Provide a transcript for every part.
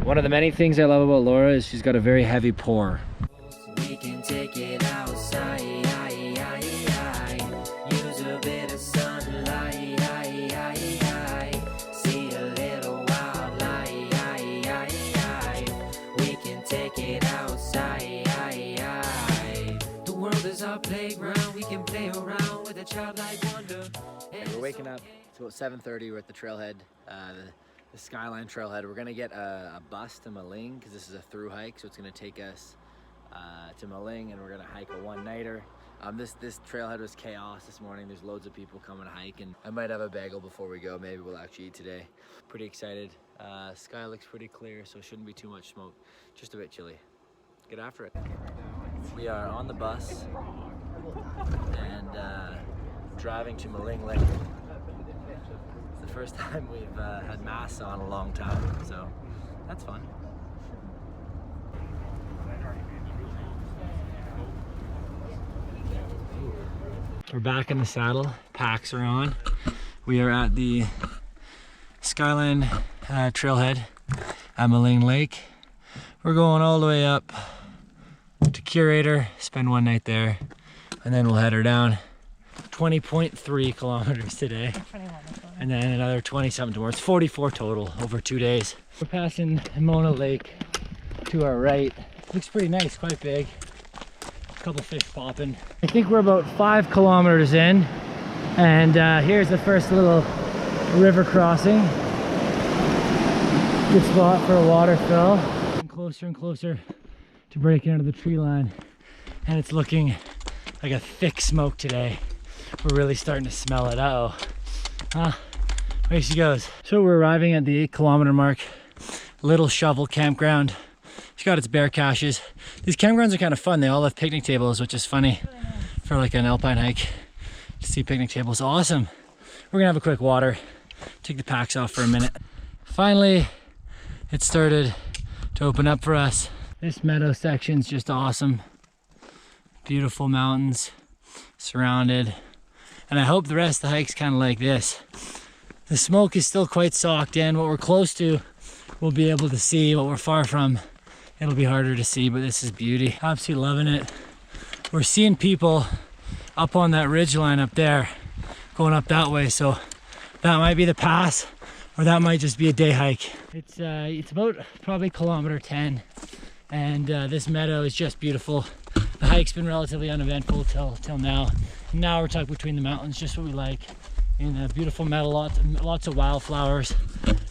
One of the many things I love about Laura is she's got a very heavy pour. We can take it outside, use a bit of sunlight, see a little wildlife. We can take it outside. The world is our playground, we can play around with a childlike wonder. We're waking up, it's about 7:30, we're at the Trailhead, the Skyline Trailhead. We're gonna get a bus to Maling because this is a through hike, so it's gonna take us to Maling, and we're gonna hike a one-nighter. This trailhead was chaos this morning. There's loads of people coming to hike, and I might have a bagel before we go. Maybe we'll actually eat today. Pretty excited. Sky looks pretty clear, so it shouldn't be too much smoke. Just a bit chilly. Get after it. We are on the bus and driving to Maling Lake. It's the first time we've had masks on in a long time, so that's fun. We're back in the saddle, packs are on. We are at the Skyline Trailhead at Maling Lake. We're going all the way up to Curator, spend one night there, and then we'll head her down 20.3 kilometers today. And then another 20 something tomorrow. It's 44 total over 2 days. We're passing Mona Lake to our right. Looks pretty nice, quite big. A couple fish popping. I think we're about 5 kilometers in, and here's the first little river crossing. Good spot for a water fill. Getting closer and closer to breaking out of the tree line, and it's looking like a thick smoke today. We're really starting to smell it. There she goes. So we're arriving at the 8 kilometer mark. Little shovel campground. It's got its bear caches. These campgrounds are kind of fun. They all have picnic tables, which is funny for like an alpine hike to see picnic tables. Awesome. We're gonna have a quick water, take the packs off for a minute. Finally, it started to open up for us. This meadow section's just awesome. Beautiful mountains surrounded. And I hope the rest of the hike's kind of like this. The smoke is still quite socked in. What we're close to, we'll be able to see. What we're far from, it'll be harder to see, but this is beauty. Absolutely loving it. We're seeing people up on that ridge line up there, going up that way, so that might be the pass, or that might just be a day hike. It's about probably kilometer 10, and this meadow is just beautiful. The hike's been relatively uneventful till now. Now we're tucked between the mountains, just what we like. In a beautiful meadow, lots of wildflowers.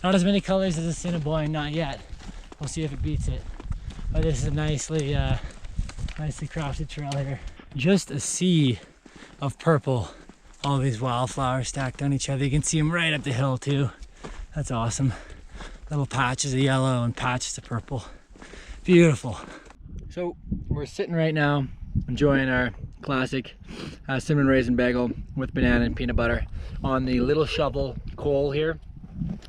Not as many colors as a Cinnabon, not yet. We'll see if it beats it. But this is a nicely crafted trail here. Just a sea of purple. All these wildflowers stacked on each other. You can see them right up the hill too. That's awesome. Little patches of yellow and patches of purple. Beautiful. So we're sitting right now enjoying our classic cinnamon raisin bagel with banana and peanut butter on the Little Shovel coal here.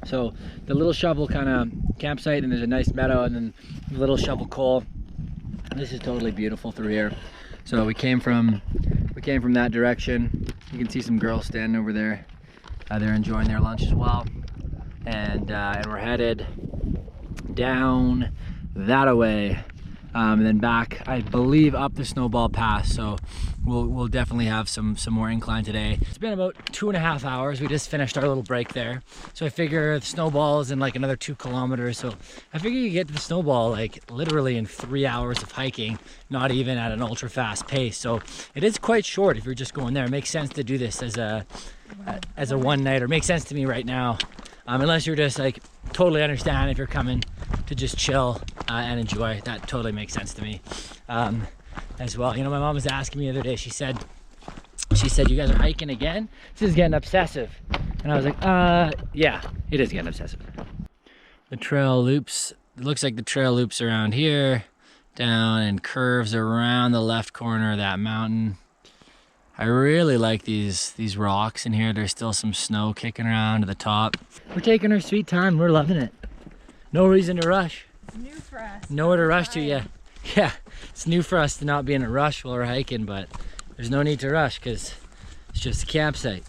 So the Little Shovel kind of campsite, and there's a nice meadow, and then the Little Shovel coal. This is totally beautiful through here. So we came from that direction. You can see some girls standing over there. They're enjoying their lunch as well, and we're headed down that way. And then back, I believe, up the Snowball Pass. So we'll definitely have some more incline today. It's been about 2.5 hours. We just finished our little break there. So I figure the Snowball is in like another 2 kilometers. So I figure you get to the Snowball like literally in 3 hours of hiking, not even at an ultra fast pace. So it is quite short if you're just going there. It makes sense to do this as a one nighter. Makes sense to me right now. Unless you're just like totally understand if you're coming to just chill and enjoy. That totally makes sense to me as well. You know, my mom was asking me the other day, she said, you guys are hiking again? This is getting obsessive. And I was like, yeah, it is getting obsessive. The trail loops, it looks like the trail loops around here, down and curves around the left corner of that mountain. I really like these rocks in here. There's still some snow kicking around to the top. We're taking our sweet time. We're loving it. No reason to rush. It's new for us. Nowhere to rush to, yeah. Yeah, it's new for us to not be in a rush while we're hiking, but there's no need to rush because it's just a campsite.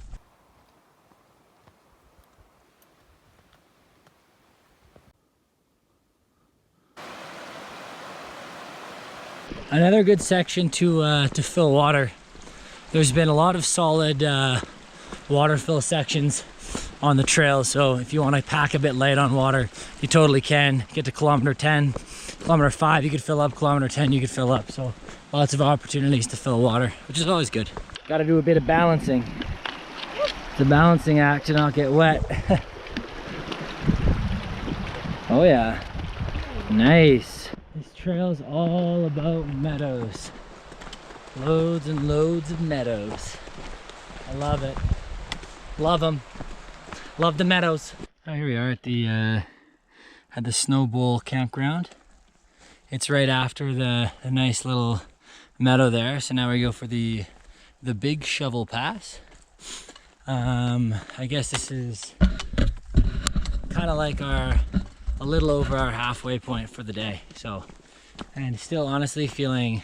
Another good section to fill water. There's been a lot of solid water fill sections on the trail, so if you want to pack a bit light on water, you totally can. Get to kilometer 10, kilometer 5 you could fill up, kilometer 10 you could fill up, so lots of opportunities to fill water, which is always good. Got to do a bit of balancing. It's a balancing act to not get wet. Oh yeah, nice. This trail is all about meadows. Loads and loads of meadows. I love it. Love them. Love the meadows. Oh, here we are at the Snow Bowl campground. It's right after the nice little meadow there. So now we go for the Big Shovel Pass. I guess this is kind of like a little over our halfway point for the day. So, and still honestly feeling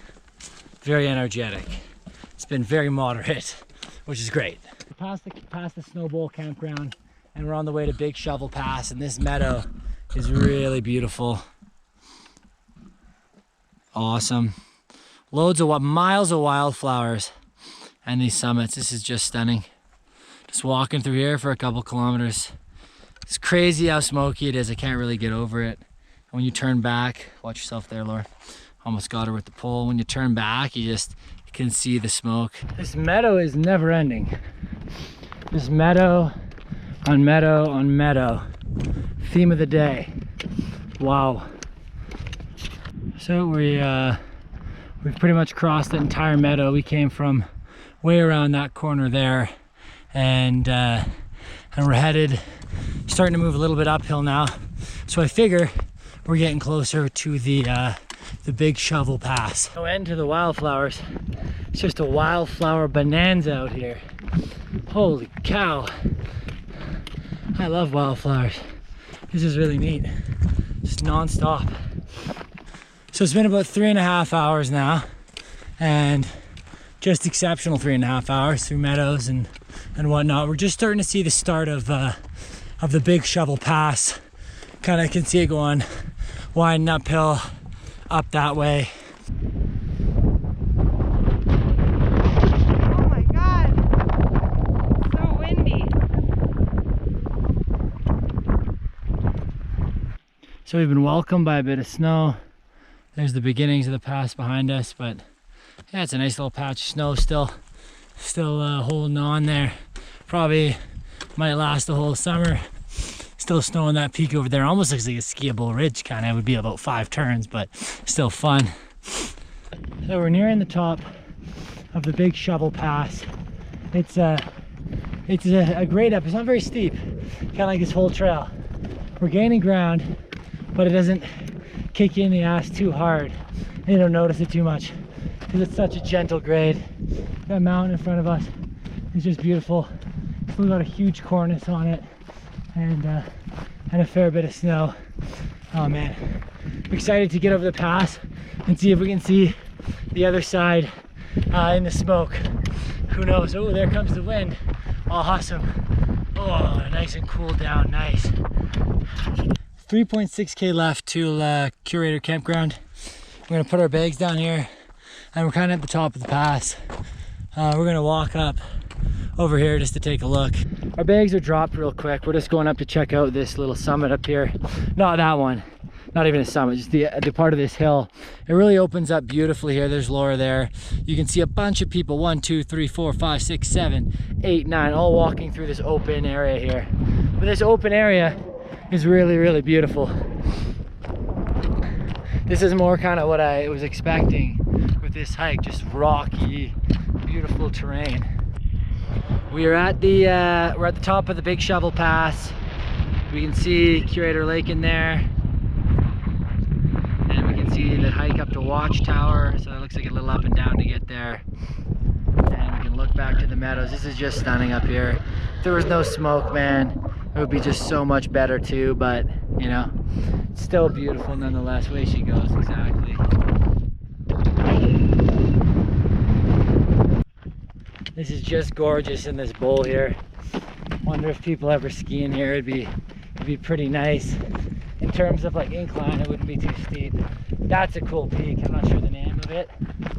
very energetic. It's been very moderate, which is great. Past the Snow Bowl campground, and we're on the way to Big Shovel Pass, and this meadow is really beautiful. Awesome. Loads of miles of wildflowers and these summits. This is just stunning. Just walking through here for a couple kilometers. It's crazy how smoky it is. I can't really get over it. And when you turn back, watch yourself there, Laura. Almost got her with the pole. When you turn back, you can see the smoke. This meadow is never ending. This meadow on meadow on meadow. Theme of the day. Wow. So we've pretty much crossed the entire meadow. We came from way around that corner there, and we're starting to move a little bit uphill now. So I figure we're getting closer to the Big Shovel Pass. No end to the wildflowers. It's just a wildflower bonanza out here. Holy cow. I love wildflowers. This is really neat. Just non-stop. So it's been about 3.5 hours now, and just exceptional 3.5 hours through meadows and whatnot. We're just starting to see the start of the Big Shovel Pass. Kind of can see it going winding uphill up that way. Oh my god, so windy. So we've been welcomed by a bit of snow. There's the beginnings of the pass behind us, but yeah, it's a nice little patch of snow still holding on there. Probably might last the whole summer. Still snow on that peak over there. Almost looks like a skiable ridge, kind of. It would be about 5 turns, but still fun. So we're nearing the top of the Big Shovel Pass. It's a great up. It's not very steep, kind of like this whole trail. We're gaining ground, but it doesn't kick you in the ass too hard. You don't notice it too much because it's such a gentle grade. That mountain in front of us is just beautiful. We've got a huge cornice on it, and a fair bit of snow. Oh man, I'm excited to get over the pass and see if we can see the other side in the smoke. Who knows? Oh, there comes the wind. Awesome. Oh, nice and cool down. Nice. 3.6k left to Curator campground. We're gonna put our bags down here, and we're kind of at the top of the pass. We're gonna walk up over here just to take a look. Our bags are dropped real quick. We're just going up to check out this little summit up here. Not that one, not even a summit, just the part of this hill. It really opens up beautifully here. There's Laura there. You can see a bunch of people, 1, 2, 3, 4, 5, 6, 7, 8, 9, all walking through this open area here. But this open area is really, really beautiful. This is more kind of what I was expecting with this hike, just rocky, beautiful terrain. We're at the top of the Big Shovel Pass. We can see Curator Lake in there, and we can see the hike up to Watchtower. So it looks like a little up and down to get there. And we can look back to the meadows. This is just stunning up here. If there was no smoke, man, it would be just so much better too. But you know, it's still beautiful nonetheless. Way she goes, exactly. This is just gorgeous in this bowl here. Wonder if people ever ski in here. It'd be pretty nice. In terms of like incline, it wouldn't be too steep. That's a cool peak. I'm not sure the name of it,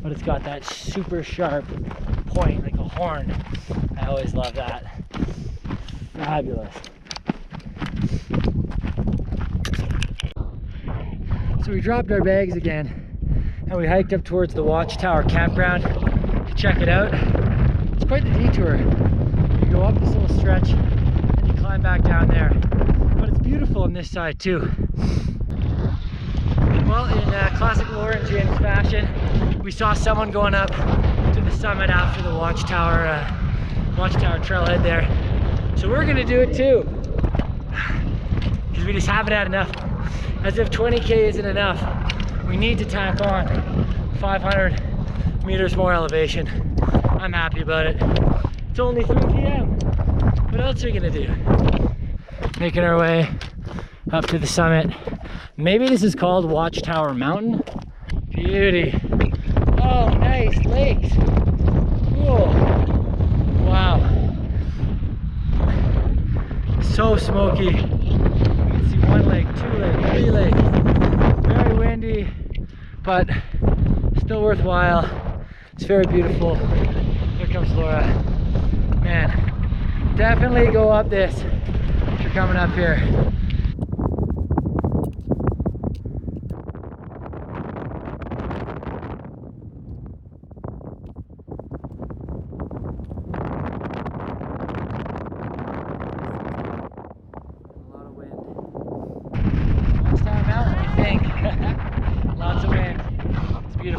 but it's got that super sharp point, like a horn. I always love that. Fabulous. So we dropped our bags again and we hiked up towards the Watchtower campground to check it out. It's quite the detour. You go up this little stretch and you climb back down there. But it's beautiful on this side too. Well, in classic Laura and James fashion, we saw someone going up to the summit after the Watchtower Trailhead there. So we're gonna do it too. Because we just haven't had enough. As if 20K isn't enough. We need to tack on 500 meters more elevation. I'm happy about it. It's only 3 p.m. What else are we gonna do? Making our way up to the summit. Maybe this is called Watchtower Mountain. Beauty. Oh, nice lakes. Cool. Wow. So smoky. You can see 1 lake, 2 lakes, 3 lakes. Very windy, but still worthwhile. It's very beautiful. Here comes Laura. Man, definitely go up this if you're coming up here.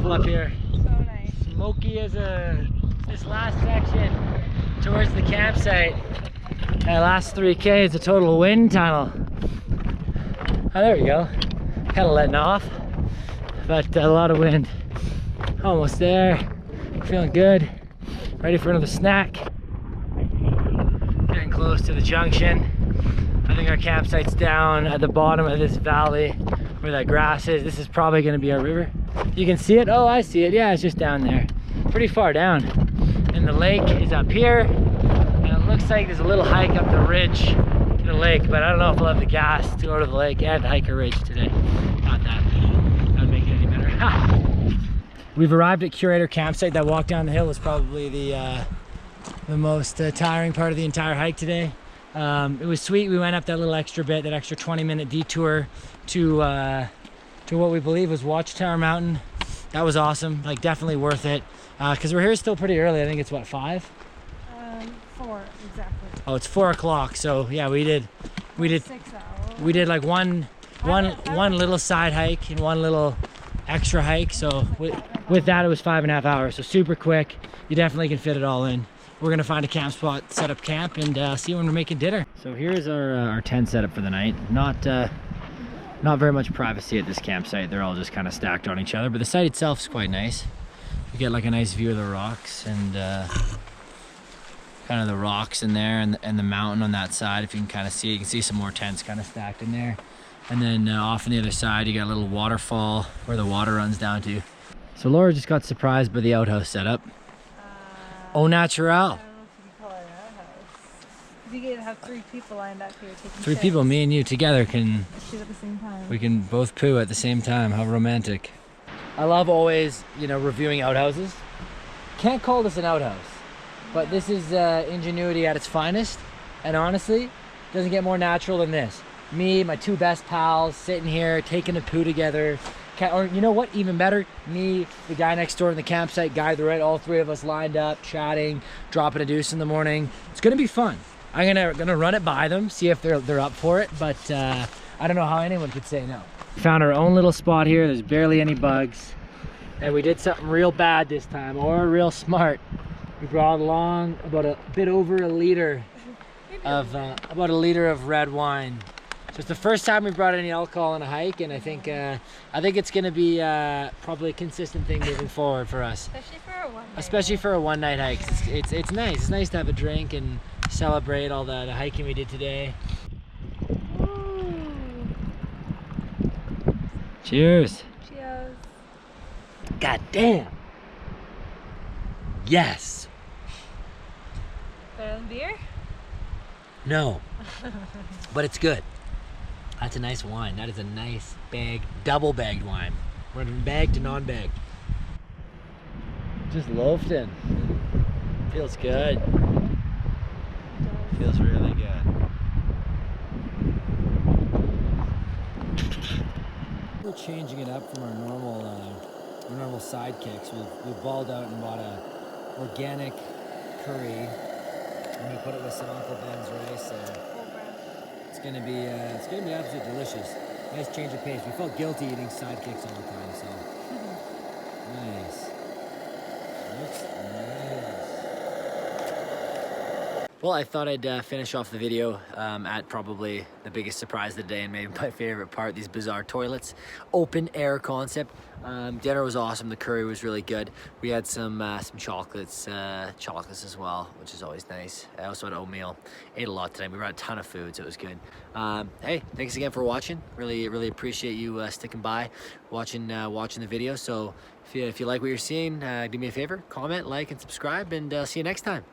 Up here. So nice. Smoky as this last section towards the campsite. That last 3K is a total wind tunnel. Oh, there we go. Kind of letting off, but a lot of wind. Almost there. Feeling good. Ready for another snack. Getting close to the junction. I think our campsite's down at the bottom of this valley where that grass is. This is probably going to be our river. You can see it. Oh, I see it. Yeah, it's just down there. Pretty far down. And the lake is up here. And it looks like there's a little hike up the ridge to the lake, but I don't know if we'll have the gas to go to the lake and hike a ridge today. Not that. That would make it any better. We've arrived at Curator campsite. That walk down the hill was probably the most tiring part of the entire hike today. It was sweet. We went up that little extra bit, that extra 20-minute detour to what we believe was Watchtower Mountain. That was awesome, like definitely worth it. Because we're here still pretty early. I think it's what, 5? 4 exactly. Oh, it's 4 o'clock. So yeah, we did 6 hours. we did like one little side hike and one little extra hike. So with that, it was 5.5 hours. So super quick. You definitely can fit it all in. We're gonna find a camp spot, set up camp, and see when we're making dinner. So here's our tent setup for the night. Not very much privacy at this campsite. They're all just kind of stacked on each other, but the site itself is quite nice. You get like a nice view of the rocks and kind of the rocks in there and the mountain on that side. If you can kind of see, you can see some more tents kind of stacked in there. And then off on the other side, you got a little waterfall where the water runs down to. So Laura just got surprised by the outhouse setup. Au naturel. I don't know if you can call it an outhouse. You could have 3 people lined up here taking 3 shits. people, me and you together can, Shit at the same time. we can both poo at the same time. How romantic. I love always, reviewing outhouses. Can't call this an outhouse, but this is ingenuity at its finest. And honestly, doesn't get more natural than this. Me, my 2 best pals, sitting here, taking a poo together. Or you know what, even better, me, the guy next door in the campsite, guy to the right, all 3 of us lined up, chatting, dropping a deuce in the morning. It's gonna be fun. I'm gonna run it by them, see if they're up for it, but I don't know how anyone could say no. Found our own little spot here. There's barely any bugs, and we did something real bad this time, or real smart. We brought along about a bit over a liter of red wine. So it's the first time we brought any alcohol on a hike, and I think it's gonna be probably a consistent thing moving forward for us. Especially for a one night hike. It's nice. It's nice to have a drink and celebrate all the hiking we did today. Ooh. Cheers. Cheers. God damn. Yes. Better than beer? No. But it's good. That's a nice wine. That is a nice double bagged wine. We're from bagged to non-bagged. Just loafed in. Feels good. Feels really good. We're changing it up from our normal sidekicks. We've balled out and bought a organic curry, and we put it with some Uncle Ben's rice. It's gonna be absolutely delicious. Nice change of pace. We felt guilty eating sidekicks all the time, so nice. Looks nice. Well, I thought I'd finish off the video at probably the biggest surprise of the day and maybe my favorite part, these bizarre toilets. Open air concept. Dinner was awesome. The curry was really good. We had some chocolates as well, which is always nice. I also had oatmeal. Ate a lot today. We brought a ton of food, so it was good. Hey, thanks again for watching. Really appreciate you sticking by, watching the video. So if you like what you're seeing, do me a favor, comment, like, and subscribe, and see you next time.